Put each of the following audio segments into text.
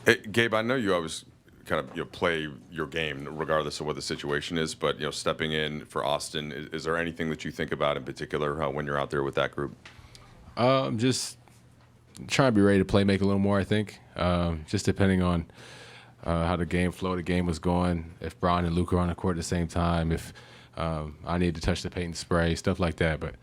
Hey, Gabe, I know you always kind of play your game regardless of what the situation is, but stepping in for Austin, is there anything that you think about in particular when you're out there with that group? Just trying to be ready to play make a little more, I think. Just depending on how the game flow, the game was going, if Bron and Luka are on the court at the same time, if I need to touch the paint and spray, stuff like that. But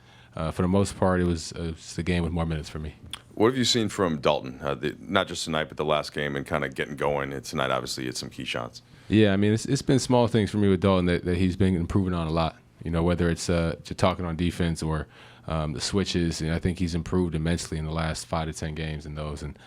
for the most part, it was the game with more minutes for me. What have you seen from Dalton, not just tonight, but the last game and kind of getting going? Tonight, obviously, it's some key shots. Yeah, I mean, it's been small things for me with Dalton that he's been improving on a lot. Whether it's just talking on defense or the switches, and I think he's improved immensely in the last 5 to 10 games in those. And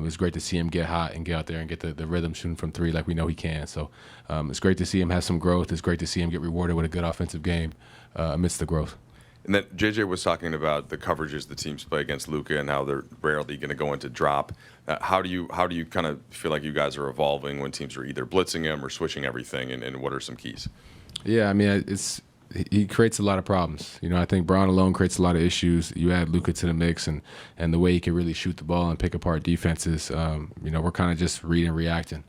it's great to see him get hot and get out there and get the rhythm shooting from three like we know he can. So it's great to see him have some growth. It's great to see him get rewarded with a good offensive game amidst the growth. And then JJ was talking about the coverages the teams play against Luka and how they're rarely going to go into drop. How do you kind of feel like you guys are evolving when teams are either blitzing him or switching everything, and what are some keys? Yeah, I mean, he creates a lot of problems. I think Bron alone creates a lot of issues. You add Luka to the mix, and the way he can really shoot the ball and pick apart defenses, we're kind of just reading and reacting.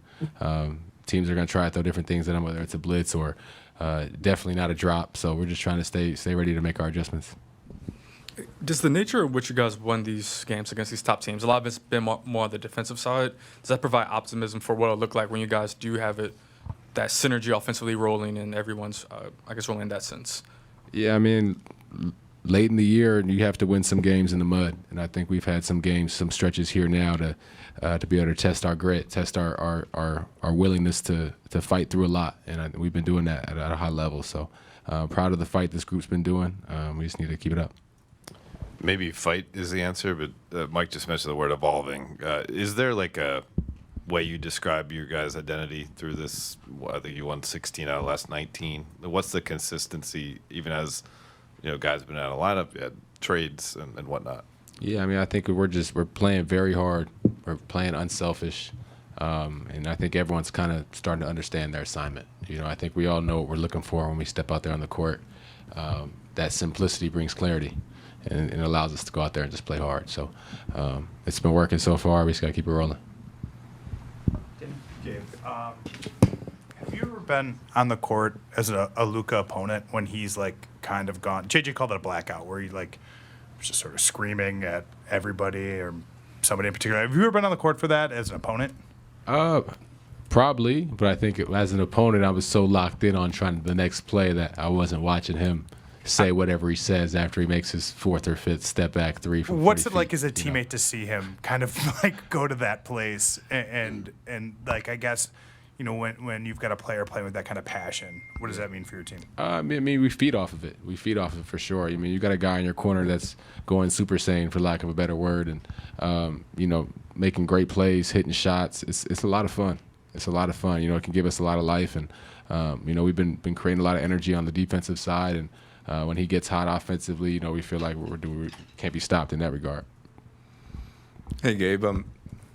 Teams are going to try to throw different things at him, whether it's a blitz or definitely not a drop. So we're just trying to stay ready to make our adjustments. Does the nature of which you guys won these games against these top teams, a lot of it's been more on the defensive side, does that provide optimism for what it'll look like when you guys do have it, that synergy offensively rolling and everyone's, rolling in that sense? Yeah, I mean, late in the year, you have to win some games in the mud. And I think we've had some games, some stretches here now to be able to test our grit, test our willingness to fight through a lot. And we've been doing that at a high level. So proud of the fight this group's been doing. We just need to keep it up. Maybe fight is the answer, but Mike just mentioned the word evolving. Is there like a way you describe your guys' identity through this? I think you won 16 out of the last 19. What's the consistency, even as guys have been out of lineup, had trades and whatnot? Yeah, I mean, I think we're playing very hard. We're playing unselfish, and I think everyone's kind of starting to understand their assignment. I think we all know what we're looking for when we step out there on the court. That simplicity brings clarity, and it allows us to go out there and just play hard. So it's been working so far. We just got to keep it rolling. Gabe, have you ever been on the court as a Luka opponent when he's like kind of gone? JJ called it a blackout, where he like was just sort of screaming at everybody or somebody in particular. Have you ever been on the court for that as an opponent? Probably, but I think as an opponent, I was so locked in on trying the next play that I wasn't watching him say whatever he says after he makes his 4th or 5th step back three from 40 What's it feet, like as a teammate to see him kind of like go to that place and like, I guess, when you've got a player playing with that kind of passion, what does that mean for your team? I mean, we feed off of it. We feed off of it for sure. I mean, you got a guy in your corner that's going Super Saiyan, for lack of a better word, and making great plays, hitting shots. It's a lot of fun. It's a lot of fun. It can give us a lot of life, and we've been creating a lot of energy on the defensive side, and when he gets hot offensively, we feel like we can't be stopped in that regard. Hey, Gabe,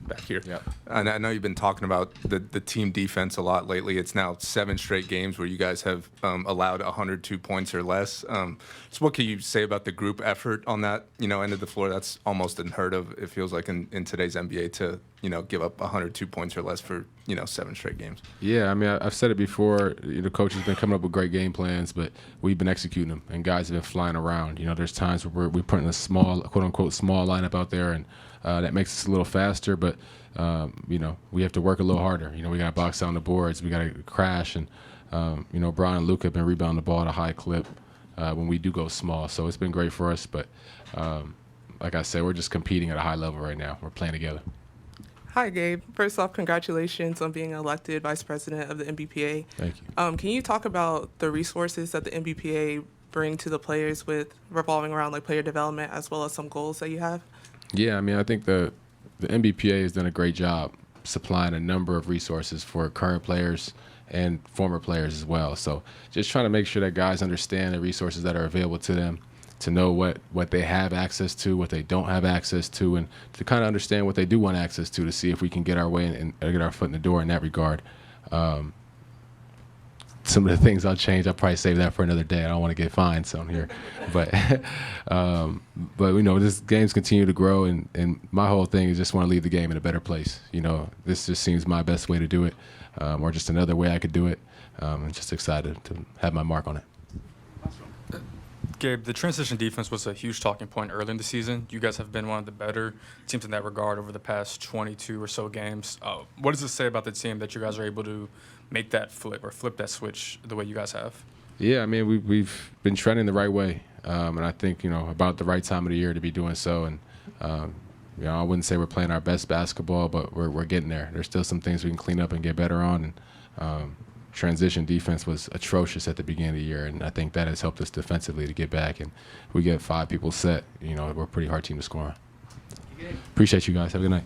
back here. Yeah. And I know you've been talking about the team defense a lot lately. It's now 7 straight games where you guys have allowed 102 points or less. So what can you say about the group effort on that end of the floor? That's almost unheard of, it feels like, in today's NBA to give up 102 points or less for 7 straight games. Yeah, I mean, I've said it before. Coach has been coming up with great game plans, but we've been executing them, and guys have been flying around. There's times where we're putting a small, quote unquote, small lineup out there, and that makes us a little faster, but we have to work a little harder. We got to box down the boards, we got to crash, and Bron and Luka have been rebounding the ball at a high clip when we do go small. So it's been great for us, but like I said, we're just competing at a high level right now. We're playing together. Hi, Gabe. First off, congratulations on being elected Vice President of the NBPA. Thank you. Can you talk about the resources that the NBPA bring to the players with revolving around like player development as well as some goals that you have? Yeah, I mean, I think the NBPA has done a great job supplying a number of resources for current players and former players as well. So just trying to make sure that guys understand the resources that are available to them, to know what they have access to, what they don't have access to, and to kind of understand what they do want access to see if we can get our way and get our foot in the door in that regard. some of the things I'll change. I'll probably save that for another day. I don't want to get fined, so I'm here. But this games continue to grow, and my whole thing is just want to leave the game in a better place. This just seems my best way to do it, or just another way I could do it. I'm just excited to have my mark on it. Gabe, the transition defense was a huge talking point early in the season. You guys have been one of the better teams in that regard over the past 22 or so games. What does it say about the team that you guys are able to make that flip that switch the way you guys have? Yeah, I mean, we've been trending the right way, and I think about the right time of the year to be doing so. And I wouldn't say we're playing our best basketball, but we're getting there. There's still some things we can clean up and get better on. And transition defense was atrocious at the beginning of the year, and I think that has helped us defensively to get back. And we get 5 people set. We're a pretty hard team to score on. Appreciate you guys. Have a good night.